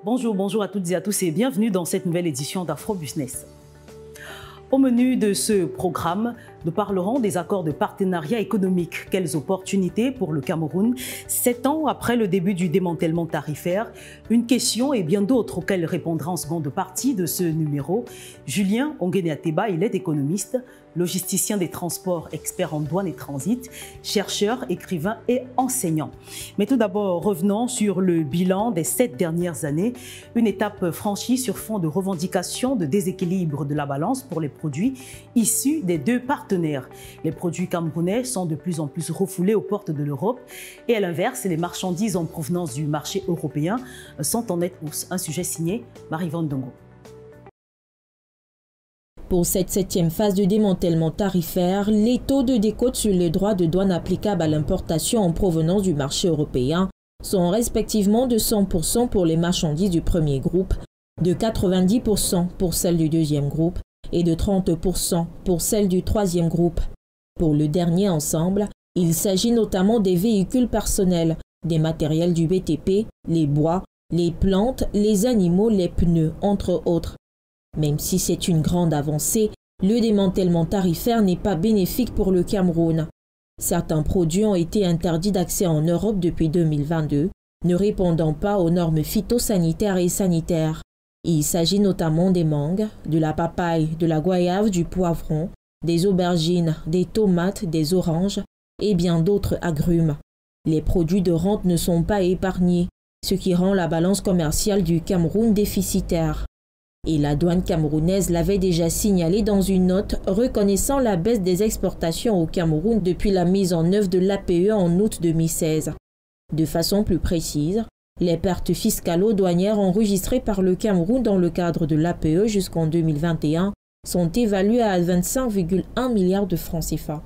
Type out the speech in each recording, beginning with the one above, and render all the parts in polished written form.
Bonjour à toutes et à tous et bienvenue dans cette nouvelle édition d'Afro Business. Au menu de ce programme, nous parlerons des accords de partenariat économique. Quelles opportunités pour le Cameroun 7 ans après le début du démantèlement tarifaire? Une question et bien d'autres auxquelles répondra en seconde partie de ce numéro Julien Onguéné-Ateba. Il est économiste, logisticien des transports, expert en douane et transit, chercheur, écrivain et enseignant. Mais tout d'abord, revenons sur le bilan des 7 dernières années. Une étape franchie sur fond de revendications de déséquilibre de la balance pour les produits issus des deux partenaires. Les produits camerounais sont de plus en plus refoulés aux portes de l'Europe et à l'inverse, les marchandises en provenance du marché européen sont en nette hausse. Un sujet signé Marie-Yvonne Dongo. Pour cette 7e phase de démantèlement tarifaire, les taux de décote sur les droits de douane applicables à l'importation en provenance du marché européen sont respectivement de 100% pour les marchandises du premier groupe, de 90% pour celles du deuxième groupe et de 30% pour celles du troisième groupe. Pour le dernier ensemble, il s'agit notamment des véhicules personnels, des matériels du BTP, les bois, les plantes, les animaux, les pneus, entre autres. Même si c'est une grande avancée, le démantèlement tarifaire n'est pas bénéfique pour le Cameroun. Certains produits ont été interdits d'accès en Europe depuis 2022, ne répondant pas aux normes phytosanitaires et sanitaires. Il s'agit notamment des mangues, de la papaye, de la goyave, du poivron, des aubergines, des tomates, des oranges et bien d'autres agrumes. Les produits de rente ne sont pas épargnés, ce qui rend la balance commerciale du Cameroun déficitaire. Et la douane camerounaise l'avait déjà signalé dans une note reconnaissant la baisse des exportations au Cameroun depuis la mise en œuvre de l'APE en août 2016. De façon plus précise, les pertes fiscalo-douanières enregistrées par le Cameroun dans le cadre de l'APE jusqu'en 2021 sont évaluées à 25,1 milliards de francs CFA.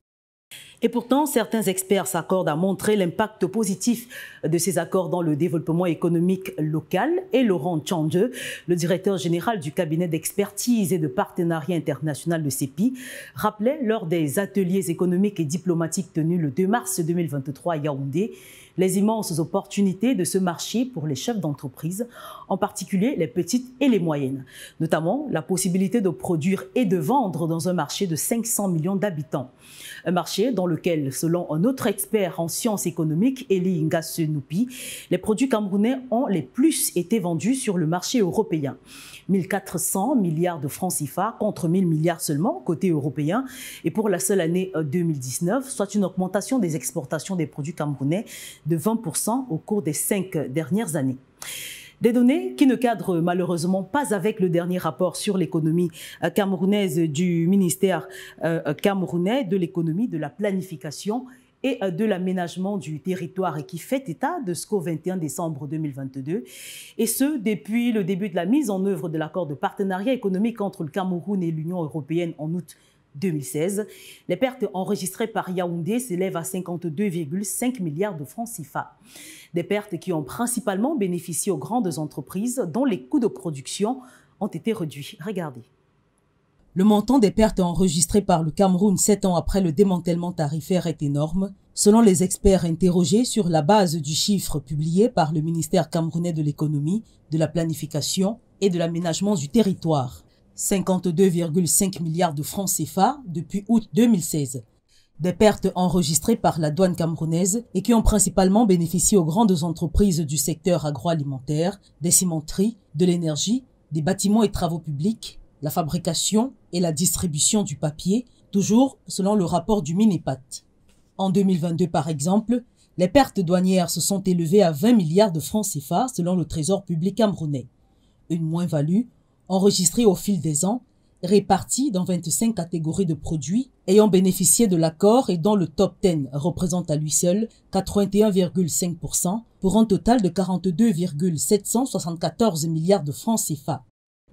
Et pourtant, certains experts s'accordent à montrer l'impact positif de ces accords dans le développement économique local. Et Laurent Tchande, le directeur général du cabinet d'expertise et de partenariat international de CEPI, rappelait lors des ateliers économiques et diplomatiques tenus le 2 mars 2023 à Yaoundé les immenses opportunités de ce marché pour les chefs d'entreprise, en particulier les petites et les moyennes, notamment la possibilité de produire et de vendre dans un marché de 500 millions d'habitants. Un marché dans lequel, selon un autre expert en sciences économiques, Eli Ngasse-Noupi, les produits camerounais ont les plus été vendus sur le marché européen. 1400 milliards de francs CFA contre 1000 milliards seulement côté européen. Et pour la seule année 2019, soit une augmentation des exportations des produits camerounais de 20% au cours des 5 dernières années. Des données qui ne cadrent malheureusement pas avec le dernier rapport sur l'économie camerounaise du ministère camerounais de l'économie, de la planification et de l'aménagement du territoire et qui fait état de ce qu'au 21 décembre 2022, et ce depuis le début de la mise en œuvre de l'accord de partenariat économique entre le Cameroun et l'Union européenne en août 2016, les pertes enregistrées par Yaoundé s'élèvent à 52,5 milliards de francs CFA. Des pertes qui ont principalement bénéficié aux grandes entreprises dont les coûts de production ont été réduits. Regardez. Le montant des pertes enregistrées par le Cameroun 7 ans après le démantèlement tarifaire est énorme. Selon les experts interrogés sur la base du chiffre publié par le ministère camerounais de l'économie, de la planification et de l'aménagement du territoire. 52,5 milliards de francs CFA depuis août 2016. Des pertes enregistrées par la douane camerounaise et qui ont principalement bénéficié aux grandes entreprises du secteur agroalimentaire, des cimenteries, de l'énergie, des bâtiments et travaux publics, la fabrication et la distribution du papier, toujours selon le rapport du Minipat. En 2022, par exemple, les pertes douanières se sont élevées à 20 milliards de francs CFA selon le Trésor public camerounais. Une moins-value enregistrée au fil des ans, répartie dans 25 catégories de produits ayant bénéficié de l'accord et dont le top 10 représente à lui seul 81,5% pour un total de 42,774 milliards de francs CFA.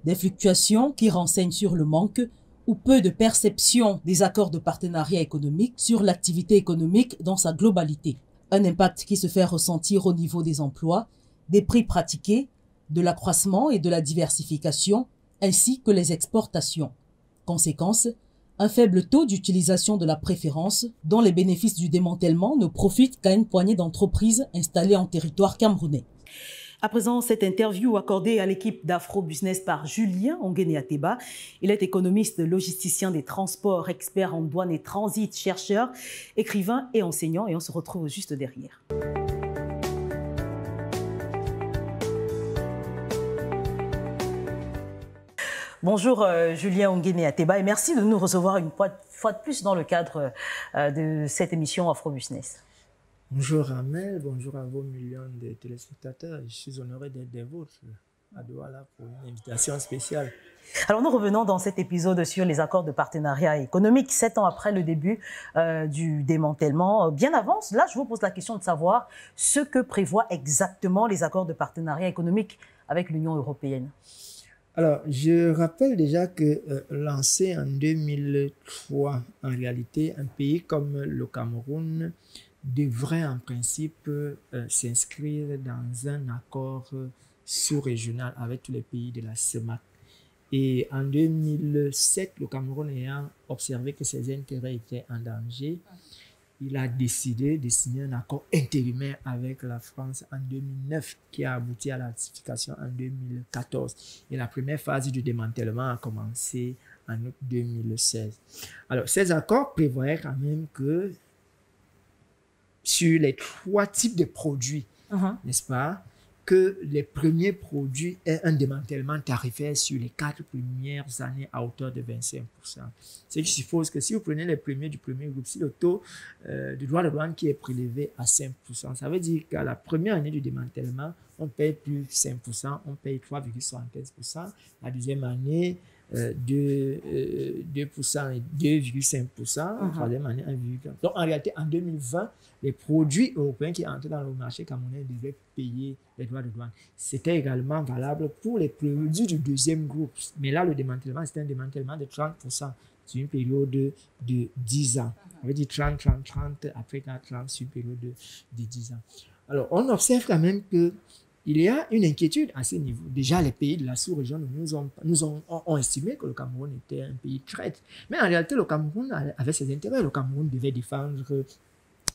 Des fluctuations qui renseignent sur le manque ou peu de perception des accords de partenariat économique sur l'activité économique dans sa globalité. Un impact qui se fait ressentir au niveau des emplois, des prix pratiqués, de l'accroissement et de la diversification, ainsi que les exportations. Conséquence, un faible taux d'utilisation de la préférence dont les bénéfices du démantèlement ne profitent qu'à une poignée d'entreprises installées en territoire camerounais. À présent, cette interview accordée à l'équipe d'Afro Business par Julien Onguéné Ateba. Il est économiste, logisticien des transports, expert en douane et transit, chercheur, écrivain et enseignant. Et on se retrouve juste derrière. Bonjour Julien Onguéné Ateba et merci de nous recevoir une fois de plus dans le cadre de cette émission Afro Business. Bonjour Amel, bonjour à vos millions de téléspectateurs. Je suis honoré d'être des vôtres à Douala pour une invitation spéciale. Alors nous revenons dans cet épisode sur les accords de partenariat économique, 7 ans après le début du démantèlement. Bien avant, là je vous pose la question de savoir ce que prévoient exactement les accords de partenariat économique avec l'Union européenne. Alors, je rappelle déjà que lancé en 2003, en réalité, un pays comme le Cameroun devrait en principe s'inscrire dans un accord sous-régional avec tous les pays de la CEMAC. Et en 2007, le Cameroun ayant observé que ses intérêts étaient en danger, il a décidé de signer un accord intérimaire avec la France en 2009 qui a abouti à la ratification en 2014. Et la première phase du démantèlement a commencé en août 2016. Alors, ces accords prévoyaient quand même que sur les 3 types de produits, n'est-ce pas, que les premiers produits aient un démantèlement tarifaire sur les 4 premières années à hauteur de 25%. Ce qui suppose que si vous prenez les premiers du premier groupe, si le taux de droit de douane qui est prélevé à 5%, ça veut dire qu'à la première année du démantèlement, on paye plus 5%, on paye 3,75%. La deuxième année, 2% et 2,5%, la troisième année 1,4%. Donc en réalité, en 2020, les produits européens qui entraient dans le marché camerounais devaient payer les droits de douane. C'était également valable pour les produits du deuxième groupe. Mais là, le démantèlement, c'était un démantèlement de 30% sur une période de 10 ans. On veut dire 30, 30, 30, après 30 sur une période de 10 ans. Alors, on observe quand même que il y a une inquiétude à ce niveau. Déjà, les pays de la sous-région nous ont estimé que le Cameroun était un pays traître. Mais en réalité, le Cameroun avait ses intérêts. Le Cameroun devait défendre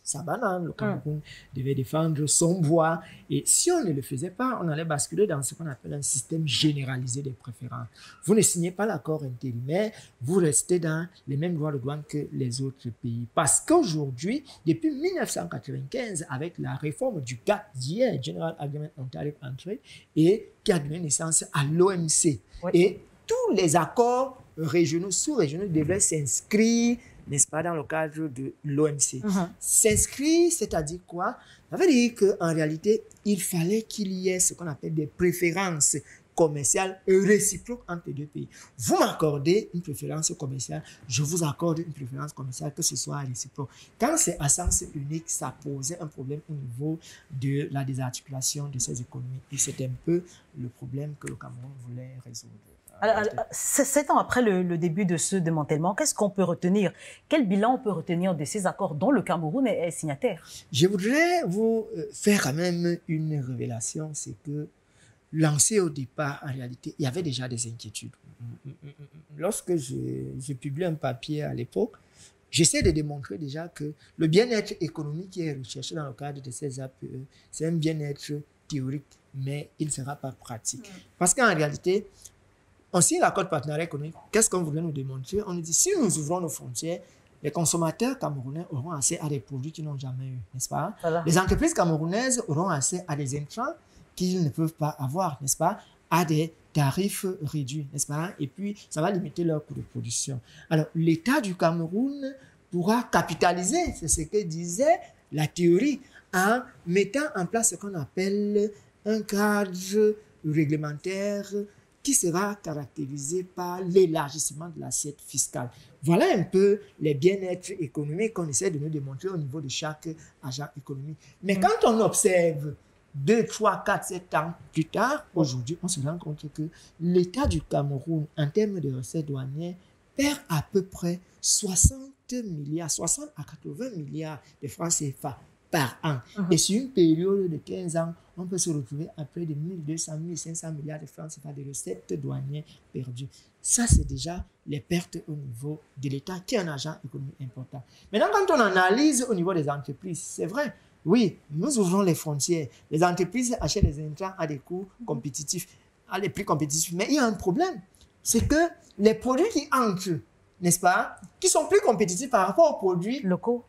sa banane, le Cameroun devait défendre son bois. Et si on ne le faisait pas, on allait basculer dans ce qu'on appelle un système généralisé des préférences. Vous ne signez pas l'accord intérimaire, vous restez dans les mêmes droits de douane que les autres pays. Parce qu'aujourd'hui, depuis 1995, avec la réforme du GATT d'hier, General Agreement on Tariff and Trade, et qui a donné naissance à l'OMC. Et tous les accords régionaux, sous-régionaux devaient s'inscrire, n'est-ce pas, dans le cadre de l'OMC. S'inscrire, c'est-à-dire quoi? Ça veut dire qu'en réalité, il fallait qu'il y ait ce qu'on appelle des préférences commerciales réciproques entre les deux pays. Vous m'accordez une préférence commerciale, je vous accorde une préférence commerciale, que ce soit réciproque. Quand c'est à sens unique, ça posait un problème au niveau de la désarticulation de ces économies. Et c'est un peu le problème que le Cameroun voulait résoudre. Alors, 7 ans après le début de ce démantèlement, qu'est-ce qu'on peut retenir? Quel bilan on peut retenir de ces accords dont le Cameroun est signataire? Je voudrais vous faire quand même une révélation, c'est que lancé au départ, en réalité, il y avait déjà des inquiétudes. Lorsque je publie un papier à l'époque, j'essaie de démontrer déjà que le bien-être économique qui est recherché dans le cadre de ces APE, c'est un bien-être théorique, mais il ne sera pas pratique. Parce qu'en réalité, on signe l'accord de partenariat économique. Qu'est-ce qu'on voulait nous démontrer? On nous dit, si nous ouvrons nos frontières, les consommateurs camerounais auront accès à des produits qu'ils n'ont jamais eu, n'est-ce pas? Voilà. Les entreprises camerounaises auront accès à des intrants qu'ils ne peuvent pas avoir, n'est-ce pas? À des tarifs réduits, n'est-ce pas? Et puis, ça va limiter leur coût de production. Alors, l'État du Cameroun pourra capitaliser, c'est ce que disait la théorie, en mettant en place ce qu'on appelle un cadre réglementaire qui sera caractérisé par l'élargissement de l'assiette fiscale. Voilà un peu les bien-être économiques qu'on essaie de nous démontrer au niveau de chaque agent économique. Mais quand on observe 2, 3, 4, 7 ans plus tard, aujourd'hui, on se rend compte que l'État du Cameroun, en termes de recettes douanières, perd à peu près 60 à 80 milliards de francs CFA par an. Et sur une période de 15 ans, on peut se retrouver à près de 1200, 1500 milliards de francs CFA de recettes douanières perdues. Ça, c'est déjà les pertes au niveau de l'État, qui est un agent économique important. Maintenant, quand on analyse au niveau des entreprises, c'est vrai, oui, nous ouvrons les frontières. Les entreprises achètent les intrants à des coûts compétitifs, à des prix compétitifs. Mais il y a un problème, c'est que les produits qui entrent, n'est-ce pas, qui sont plus compétitifs par rapport aux produits locaux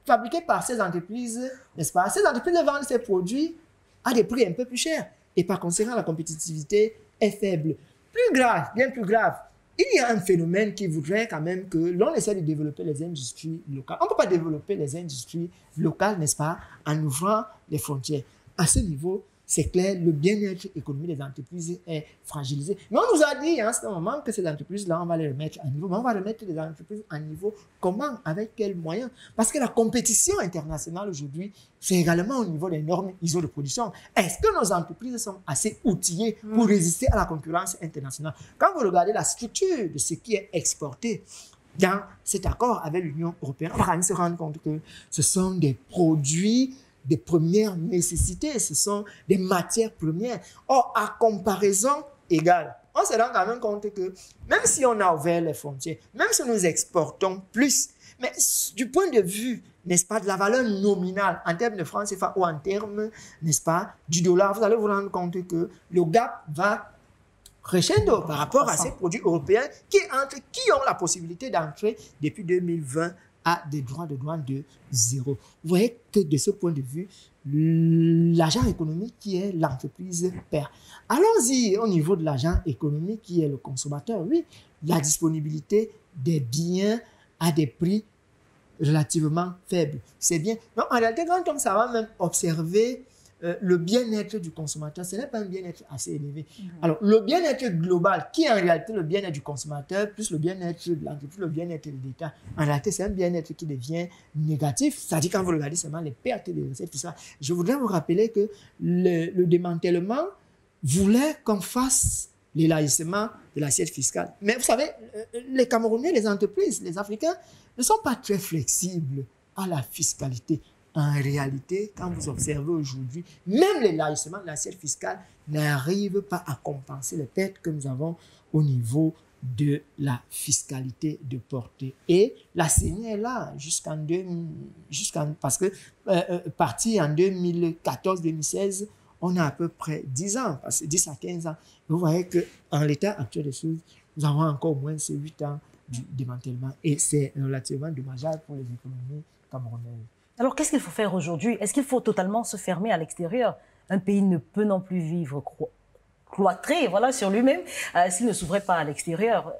fabriqués par ces entreprises, n'est-ce pas, ces entreprises vendent ces produits à des prix un peu plus chers. Et par conséquent, la compétitivité est faible. Plus grave, bien plus grave, il y a un phénomène qui voudrait quand même que l'on essaie de développer les industries locales. On ne peut pas développer les industries locales, n'est-ce pas, en ouvrant les frontières. À ce niveau, c'est clair, le bien-être économique des entreprises est fragilisé. Mais on nous a dit en ce moment que ces entreprises-là, on va les remettre à niveau. Mais on va remettre les entreprises à niveau. Comment? Avec quels moyens? Parce que la compétition internationale aujourd'hui, c'est également au niveau des normes ISO de production. Est-ce que nos entreprises sont assez outillées pour résister à la concurrence internationale? Quand vous regardez la structure de ce qui est exporté dans cet accord avec l'Union européenne, on va se rendre compte que ce sont des produits de première nécessité, ce sont des matières premières. Or, à comparaison égale, on se rend quand même compte que même si on a ouvert les frontières, même si nous exportons plus, mais du point de vue, n'est-ce pas, de la valeur nominale en termes de francs CFA ou en termes, n'est-ce pas, du dollar, vous allez vous rendre compte que le gap va crescendo par rapport à ces produits européens qui ont la possibilité d'entrer depuis 2020 à des droits de douane de 0. Vous voyez que de ce point de vue, l'agent économique qui est l'entreprise perd. Allons-y au niveau de l'agent économique qui est le consommateur. Oui, la disponibilité des biens à des prix relativement faibles. C'est bien. Donc, en réalité, quand on ça va même observer le bien-être du consommateur, ce n'est pas un bien-être assez élevé. Alors, le bien-être global, qui est en réalité le bien-être du consommateur, plus le bien-être de l'entreprise, le bien-être de l'État, en réalité, c'est un bien-être qui devient négatif. C'est-à-dire, quand vous regardez seulement les pertes de recettes, tout ça, je voudrais vous rappeler que le démantèlement voulait qu'on fasse l'élargissement de l'assiette fiscale. Mais vous savez, les Camerounais, les entreprises, les Africains ne sont pas très flexibles à la fiscalité. En réalité, quand vous observez aujourd'hui, même l'élargissement de l'assiette fiscale n'arrive pas à compenser les pertes que nous avons au niveau de la fiscalité de portée. Et la CENI est là parce que parti en 2014-2016, on a à peu près 10 ans, parce que 10 à 15 ans. Vous voyez qu'en l'état actuel des choses, nous avons encore au moins ces 8 ans du démantèlement. Et c'est relativement dommageable pour les économies camerounaises. Alors, qu'est-ce qu'il faut faire aujourd'hui? Est-ce qu'il faut totalement se fermer à l'extérieur? Un pays ne peut non plus vivre cloîtré, voilà, sur lui-même s'il ne s'ouvrait pas à l'extérieur.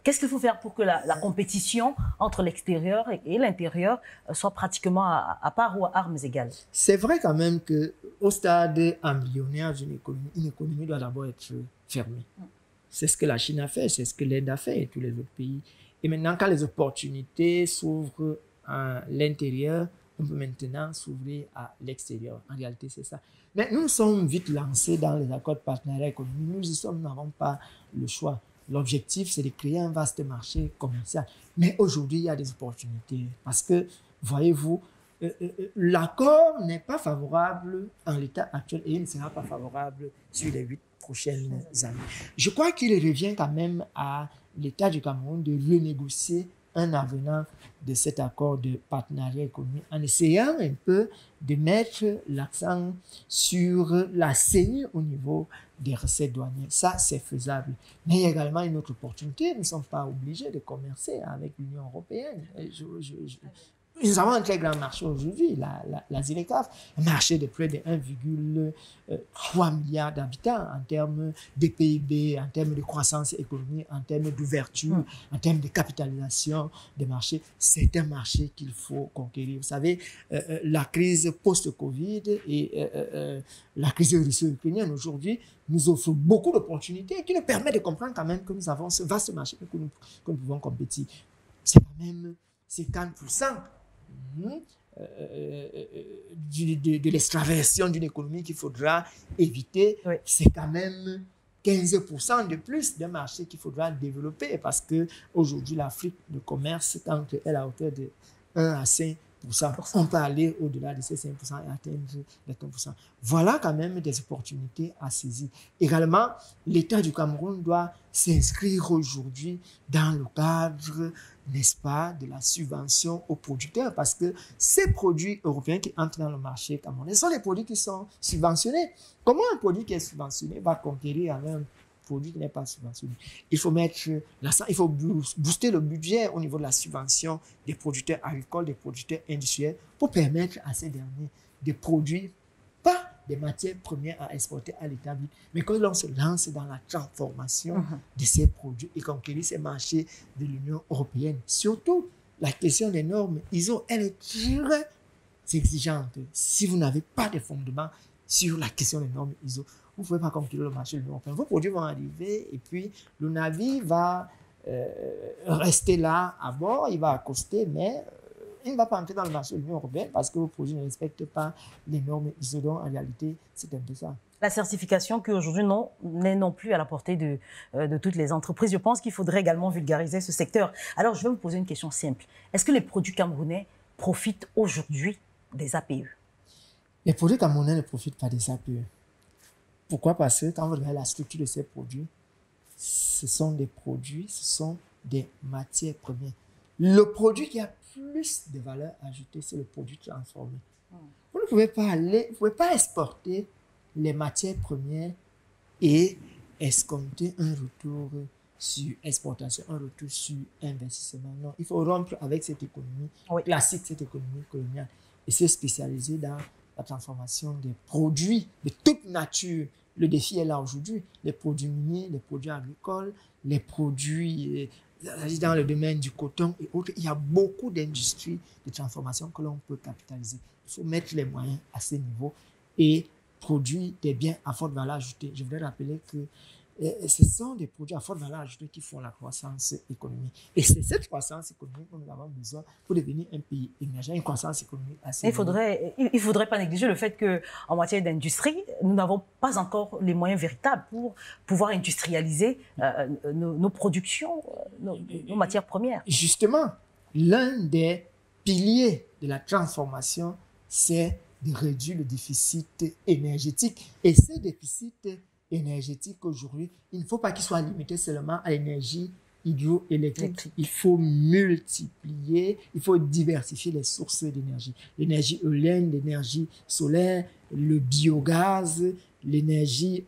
Qu'est-ce qu'il faut faire pour que la compétition entre l'extérieur et l'intérieur soit pratiquement à part ou à armes égales? C'est vrai quand même qu'au stade embryonnaire d'une économie, une économie doit d'abord être fermée. C'est ce que la Chine a fait, c'est ce que l'Inde a fait et tous les autres pays. Et maintenant, quand les opportunités s'ouvrent à l'intérieur, on peut maintenant s'ouvrir à l'extérieur. En réalité, c'est ça. Mais nous sommes vite lancés dans les accords de partenariat économique. Nous n'avons pas le choix. L'objectif, c'est de créer un vaste marché commercial. Mais aujourd'hui, il y a des opportunités. Parce que, voyez-vous, l'accord n'est pas favorable en l'état actuel et il ne sera pas favorable sur les 8 prochaines années. Je crois qu'il revient quand même à l'État du Cameroun de renégocier un avenant de cet accord de partenariat économique en essayant un peu de mettre l'accent sur la saignée au niveau des recettes douanières. Ça, c'est faisable. Mais il y a également une autre opportunité. Nous ne sommes pas obligés de commercer avec l'Union européenne. Nous avons un très grand marché aujourd'hui, la ZLECAf, un marché de près de 1,3 milliard d'habitants en termes de PIB, en termes de croissance économique, en termes d'ouverture, en termes de capitalisation des marchés. C'est un marché qu'il faut conquérir. Vous savez, la crise post-Covid et la crise russo-ukrainienne aujourd'hui nous offre beaucoup d'opportunités qui nous permettent de comprendre quand même que nous avons ce vaste marché que nous pouvons compétir. C'est quand même 50%. De l'extraversion d'une économie qu'il faudra éviter, oui. C'est quand même 15% de plus d'un marché qu'il faudra développer parce qu'aujourd'hui, l'Afrique, le commerce, quand elle est à hauteur de 1 à 5 On peut aller au-delà de ces 5% et atteindre les 30%. Voilà quand même des opportunités à saisir. Également, l'État du Cameroun doit s'inscrire aujourd'hui dans le cadre, n'est-ce pas, de la subvention aux producteurs, parce que ces produits européens qui entrent dans le marché camerounais sont des produits qui sont subventionnés. Comment un produit qui est subventionné va conquérir avec un produit qui n'est pas subventionné? Il faut il faut booster le budget au niveau de la subvention des producteurs agricoles, des producteurs industriels, pour permettre à ces derniers de produire pas des matières premières à exporter à l'état, mais que l'on se lance dans la transformation de ces produits et conquérir ces marchés de l'Union européenne. Surtout, la question des normes ISO, elle est très exigeante. Si vous n'avez pas de fondement sur la question des normes ISO, vous ne pouvez pas conquérir le marché de l'Union européenne. Vos produits vont arriver et puis le navire va rester là à bord, il va accoster, mais il ne va pas entrer dans le marché de l'Union européenne parce que vos produits ne respectent pas les normes ISO. Donc, en réalité, c'est un peu ça. La certification qui aujourd'hui n'est non plus à la portée de toutes les entreprises. Je pense qu'il faudrait également vulgariser ce secteur. Alors, je vais vous poser une question simple. Est-ce que les produits camerounais profitent aujourd'hui des APE? Les produits camerounais ne profitent pas des APE. Pourquoi? Parce que quand vous regardez la structure de ces produits, ce sont des produits, ce sont des matières premières. Le produit qui a plus de valeur ajoutée, c'est le produit transformé. Vous ne pouvez pas exporter les matières premières et escompter un retour sur exportation, un retour sur investissement. Non, il faut rompre avec cette économie classique, cette économie coloniale, et se spécialiser dans la transformation des produits de toute nature. Le défi est là aujourd'hui. Les produits miniers, les produits agricoles, les produits dans le domaine du coton et autres. Il y a beaucoup d'industries de transformation que l'on peut capitaliser. Il faut mettre les moyens à ce niveau et produire des biens à forte valeur ajoutée. Je voudrais rappeler que ce sont des produits à forte valeur ajoutée qui font la croissance économique. Et c'est cette croissance économique que nous avons besoin pour devenir un pays émergent, une croissance économique assez élevée. Il faudrait pas négliger le fait qu'en matière d'industrie, nous n'avons pas encore les moyens véritables pour pouvoir industrialiser nos productions, nos matières premières. Justement, l'un des piliers de la transformation, c'est de réduire le déficit énergétique. Et ce déficit énergétique aujourd'hui, il ne faut pas qu'il soit limité seulement à l'énergie hydroélectrique. Il faut multiplier, il faut diversifier les sources d'énergie. L'énergie éolienne, l'énergie solaire, le biogaz, l'énergie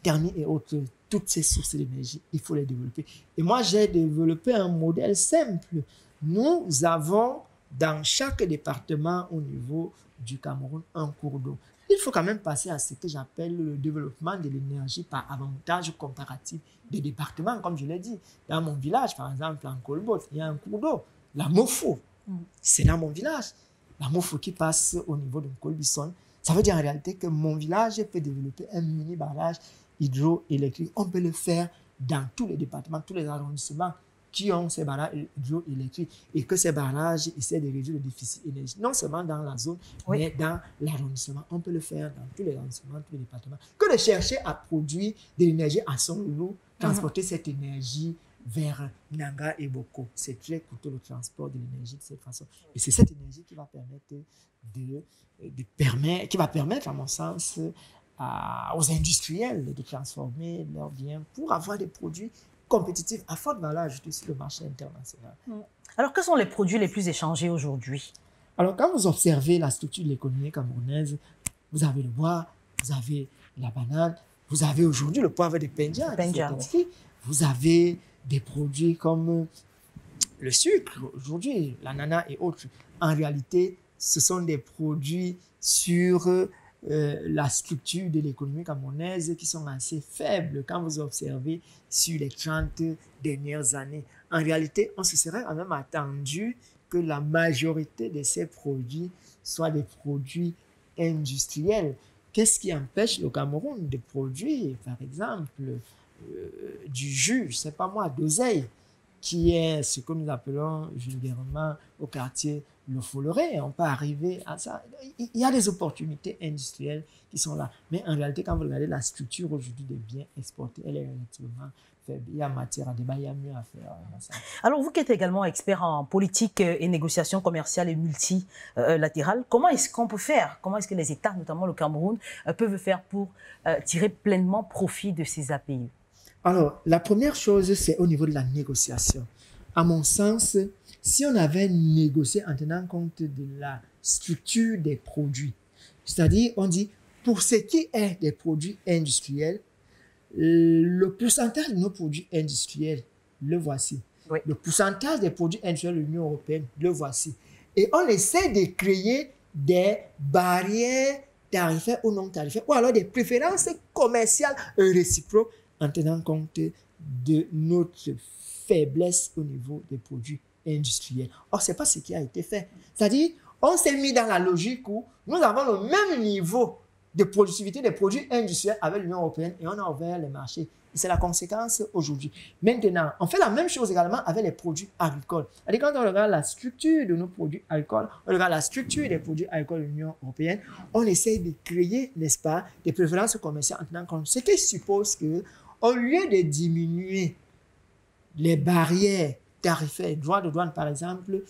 thermique et autres. Toutes ces sources d'énergie, il faut les développer. Et moi, j'ai développé un modèle simple. Nous avons dans chaque département au niveau du Cameroun un cours d'eau. Il faut quand même passer à ce que j'appelle le développement de l'énergie par avantage comparatif des départements, comme je l'ai dit. Dans mon village, par exemple, en Kolbot, il y a un cours d'eau, la Mofo. C'est dans mon village. La Mofo qui passe au niveau de Kolbisson. Ça veut dire en réalité que mon village peut développer un mini barrage hydroélectrique. On peut le faire dans tous les départements, tous les arrondissements qui ont ces barrages hydroélectriques et que ces barrages essaient de réduire le déficit énergétique, non seulement dans la zone, mais dans l'arrondissement. On peut le faire dans tous les arrondissements, tous les départements. Que de chercher à produire de l'énergie à son lot, transporter cette énergie vers Nanga et Boko. C'est très coûteux le transport de l'énergie de cette façon. Et c'est cette énergie qui va permettre, à mon sens, aux industriels de transformer leurs biens pour avoir des produits compétitifs à forte valeur ajoutée sur le marché international. Alors, quels sont les produits les plus échangés aujourd'hui? Alors, quand vous observez la structure de l'économie camerounaise, vous avez le bois, vous avez la banane, vous avez aujourd'hui le poivre de Penja, vous avez des produits comme le sucre, aujourd'hui, l'ananas et autres. En réalité, ce sont des produits sur la structure de l'économie camerounaise qui sont assez faibles quand vous observez sur les 30 dernières années. En réalité, on se serait quand même attendu que la majorité de ces produits soient des produits industriels. Qu'est-ce qui empêche le Cameroun de produire, par exemple, du jus, je ne sais pas moi, d'oseille, qui est ce que nous appelons vulgairement au quartier le Folleret? On peut arriver à ça. Il y a des opportunités industrielles qui sont là. Mais en réalité, quand vous regardez la structure aujourd'hui des biens exportés, elle est relativement faible. Il y a matière à débat, il y a mieux à faire. Alors, vous qui êtes également expert en politique et négociation commerciale et multilatérale, comment est-ce qu'on peut faire? Comment est-ce que les États, notamment le Cameroun, peuvent faire pour tirer pleinement profit de ces API? Alors, la première chose, c'est au niveau de la négociation. À mon sens, si on avait négocié en tenant compte de la structure des produits, c'est-à-dire, on dit, pour ce qui est des produits industriels, le pourcentage de nos produits industriels, le voici. Oui. Le pourcentage des produits industriels de l'Union européenne, le voici. Et on essaie de créer des barrières tarifaires ou non tarifaires, ou alors des préférences commerciales réciproques en tenant compte de notre faiblesse au niveau des produits industriels. Or, ce n'est pas ce qui a été fait. C'est-à-dire, on s'est mis dans la logique où nous avons le même niveau de productivité des produits industriels avec l'Union européenne et on a ouvert les marchés. C'est la conséquence aujourd'hui. Maintenant, on fait la même chose également avec les produits agricoles. C'est-à-dire, quand on regarde la structure de nos produits agricoles, on regarde la structure des produits agricoles de l'Union européenne, on essaye de créer, n'est-ce pas, des préférences commerciales en tenant compte. Ce qui suppose que, au lieu de diminuer les barrières tarifaires, droits de douane par exemple,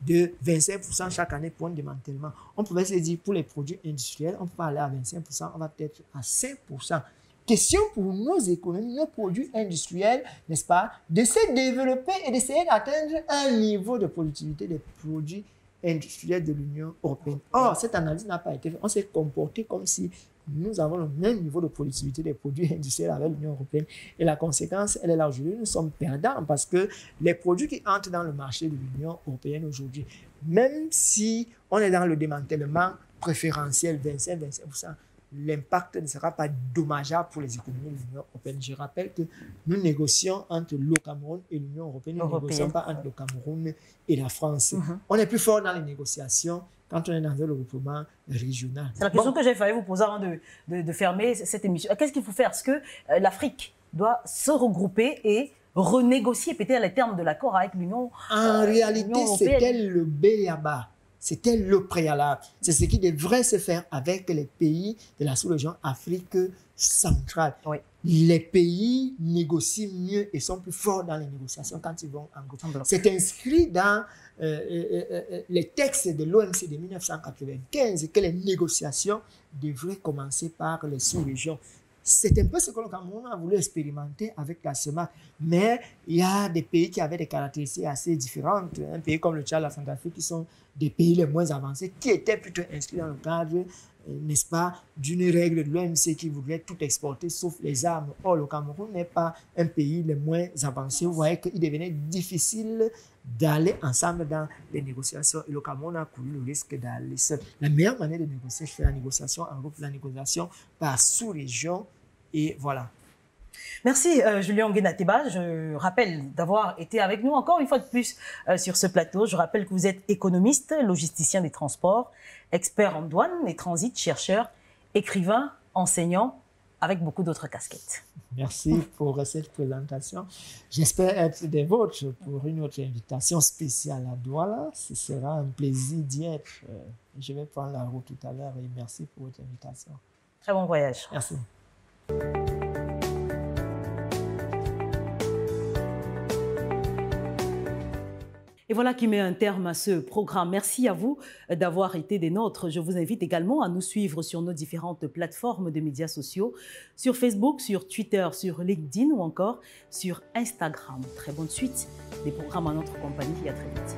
de 25% chaque année pour un démantèlement. On pouvait se dire pour les produits industriels, on peut aller à 25%, on va peut-être à 5%. Question pour nos économies, nos produits industriels, n'est-ce pas, de se développer et d'essayer d'atteindre un niveau de productivité des produits industriels de l'Union européenne. Or, cette analyse n'a pas été faite. On s'est comporté comme si nous avons le même niveau de productivité des produits industriels avec l'Union européenne. Et la conséquence, elle est là aujourd'hui. Nous sommes perdants parce que les produits qui entrent dans le marché de l'Union européenne aujourd'hui, même si on est dans le démantèlement préférentiel 25%, l'impact ne sera pas dommageable pour les économies de l'Union européenne. Je rappelle que nous négocions entre le Cameroun et l'Union européenne. Nous ne négocions pas entre le Cameroun et la France. On est plus fort dans les négociations quand on est dans le regroupement régional. C'est la question que j'ai failli vous poser avant de fermer cette émission. Qu'est-ce qu'il faut faire? Est-ce que l'Afrique doit se regrouper et renégocier peut-être les termes de l'accord avec l'Union européenne? En réalité, c'était le B.A.B.A. C'était le préalable. C'est ce qui devrait se faire avec les pays de la sous-région Afrique centrale. Oui. Les pays négocient mieux et sont plus forts dans les négociations quand ils vont en groupe. C'est inscrit dans les textes de l'OMC de 1995 que les négociations devraient commencer par les sous-régions. C'est un peu ce que le Cameroun a voulu expérimenter avec la CEMAC. Mais il y a des pays qui avaient des caractéristiques assez différentes. Un pays comme le Tchad, la Centrafrique, qui sont des pays les moins avancés, qui étaient plutôt inscrits dans le cadre, n'est-ce pas, d'une règle de l'OMC qui voudrait tout exporter sauf les armes. Or, le Cameroun n'est pas un pays les moins avancés. Vous voyez qu'il devenait difficile d'aller ensemble dans les négociations. Et le Cameroun a couru le risque d'aller seul. La meilleure manière de négocier, c'est la négociation en groupe, la négociation par sous-région. Et voilà. Merci Julien Nguenatiba. Je rappelle d'avoir été avec nous encore une fois de plus sur ce plateau. Je rappelle que vous êtes économiste, logisticien des transports, expert en douane et transit, chercheur, écrivain, enseignant, avec beaucoup d'autres casquettes. Merci pour cette présentation. J'espère être des vôtres pour une autre invitation spéciale à Douala. Ce sera un plaisir d'y être. Je vais prendre la route tout à l'heure et merci pour votre invitation. Très bon voyage. Merci. Et voilà qui met un terme à ce programme. Merci à vous d'avoir été des nôtres. Je vous invite également à nous suivre sur nos différentes plateformes de médias sociaux, sur Facebook, sur Twitter, sur LinkedIn ou encore sur Instagram. Très bonne suite des programmes en notre compagnie et à très vite.